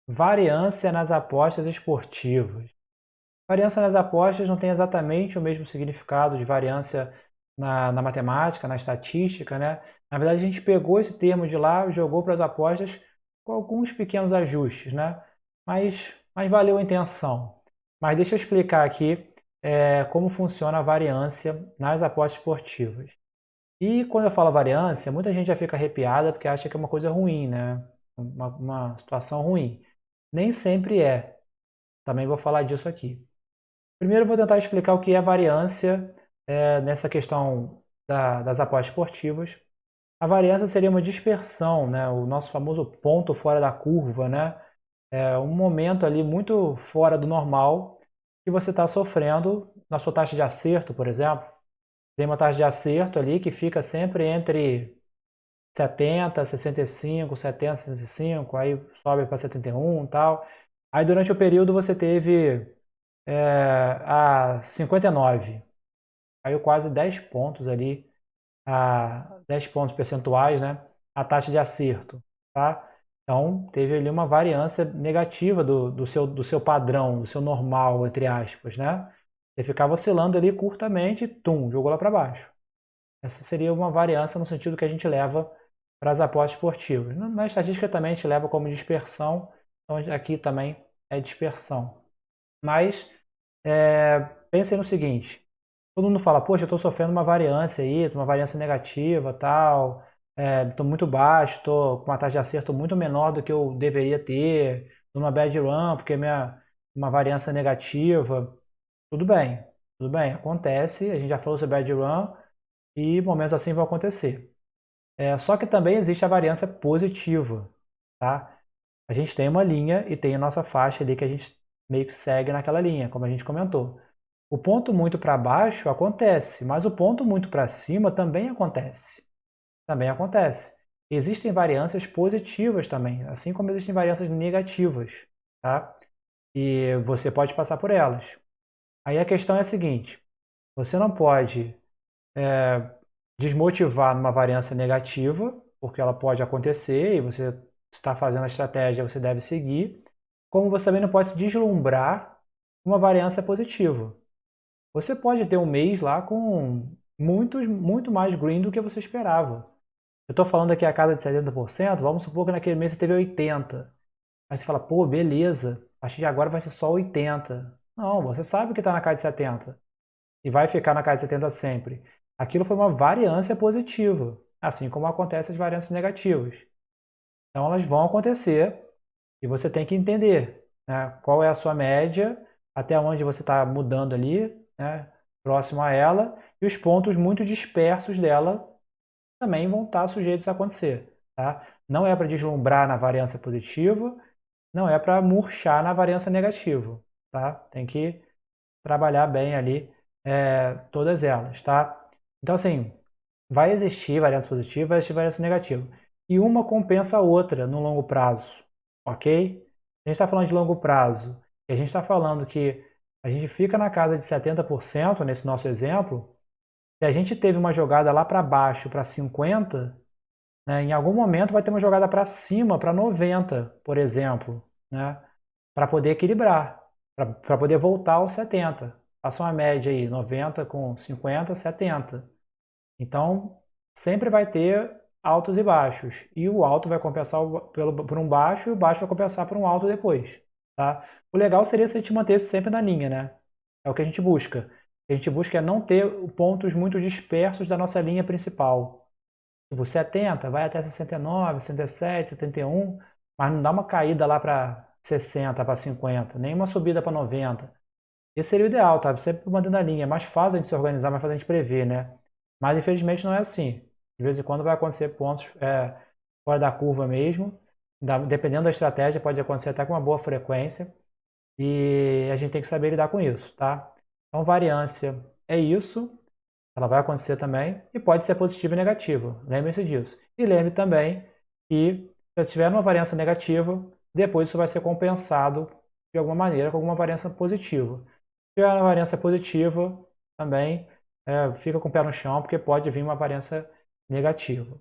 Variância nas apostas esportivas. Variância nas apostas não tem exatamente o mesmo significado de variância na matemática, na estatística, né? Na verdade, a gente pegou esse termo de lá e jogou para as apostas com alguns pequenos ajustes, né? Mas valeu a intenção. Mas deixa eu explicar aqui como funciona a variância nas apostas esportivas. E quando eu falo variância, muita gente já fica arrepiada porque acha que é uma coisa ruim, né? Uma situação ruim. Nem sempre é. Também vou falar disso aqui. Primeiro eu vou tentar explicar o que é variância nessa questão das apostas esportivas. A variância seria uma dispersão, né? O nosso famoso ponto fora da curva, né? É um momento ali muito fora do normal que você está sofrendo na sua taxa de acerto, por exemplo. Tem uma taxa de acerto ali que fica sempre entre 70, 65, 70, 65, aí sobe para 71 e tal. Aí durante o período você teve a 59, caiu quase 10 pontos ali, a 10 pontos percentuais, né? A taxa de acerto, tá? Então teve ali uma variância negativa do seu padrão, do seu normal, entre aspas, né? Você ficava oscilando ali curtamente, tum, jogou lá para baixo. Essa seria uma variância no sentido que a gente leva para as apostas esportivas. Na estatística também a gente leva como dispersão, então aqui também é dispersão. Mas pense no seguinte, todo mundo fala, poxa, eu estou sofrendo uma variância aí, uma variância negativa, tal, estou muito baixo, estou com uma taxa de acerto muito menor do que eu deveria ter, numa bad run, porque uma variância negativa. Tudo bem, acontece, a gente já falou sobre bad run, e momentos assim vão acontecer. Só que também existe a variância positiva, tá? A gente tem uma linha e tem a nossa faixa ali que a gente meio que segue naquela linha, como a gente comentou. O ponto muito para baixo acontece, mas o ponto muito para cima também acontece. Também acontece. Existem variâncias positivas também, assim como existem variâncias negativas, tá? E você pode passar por elas. Aí a questão é a seguinte: você não pode desmotivar numa variância negativa, porque ela pode acontecer e você está fazendo a estratégia, você deve seguir, como você também não pode se deslumbrar uma variância positiva. Você pode ter um mês lá com muito mais green do que você esperava. Eu estou falando aqui a casa de 70%, vamos supor que naquele mês você teve 80%. Aí você fala, pô, beleza, a partir de agora vai ser só 80%. Não, você sabe que está na casa de 70% e vai ficar na casa de 70 sempre. Aquilo foi uma variância positiva, assim como acontece as variâncias negativas. Então elas vão acontecer e você tem que entender, né, qual é a sua média, até onde você está mudando ali, né, próximo a ela, e os pontos muito dispersos dela também vão estar sujeitos a acontecer. Tá? Não é para deslumbrar na variância positiva, não é para murchar na variância negativa. Tá? Tem que trabalhar bem ali todas elas, tá? Então, assim, vai existir variância positiva, vai existir variância negativa. E uma compensa a outra no longo prazo, ok? A gente está falando de longo prazo e a gente está falando que a gente fica na casa de 70% nesse nosso exemplo. Se a gente teve uma jogada lá para baixo, para 50, né, em algum momento vai ter uma jogada para cima, para 90, por exemplo, né, para poder equilibrar, para poder voltar aos 70. Faça uma média aí, 90 com 50, 70. Então, sempre vai ter altos e baixos. E o alto vai compensar por um baixo e o baixo vai compensar por um alto depois. Tá? O legal seria se a gente mantesse sempre na linha, né? É o que a gente busca. O que a gente busca é não ter pontos muito dispersos da nossa linha principal. Tipo, 70, vai até 69, 67, 71, mas não dá uma caída lá para 60, para 50, nem uma subida para 90. Esse seria o ideal, tá? Sempre mantendo a linha. É mais fácil a gente se organizar, mais fácil a gente prever, né? Mas infelizmente não é assim. De vez em quando vai acontecer pontos fora da curva mesmo. Dependendo da estratégia, pode acontecer até com uma boa frequência. E a gente tem que saber lidar com isso, tá? Então, variância é isso. Ela vai acontecer também e pode ser positiva e negativa. Lembre-se disso. E lembre também que se tiver uma variância negativa, depois isso vai ser compensado de alguma maneira com alguma variância positiva. Se tiver uma variância positiva, também fica com o pé no chão, porque pode vir uma variância negativa.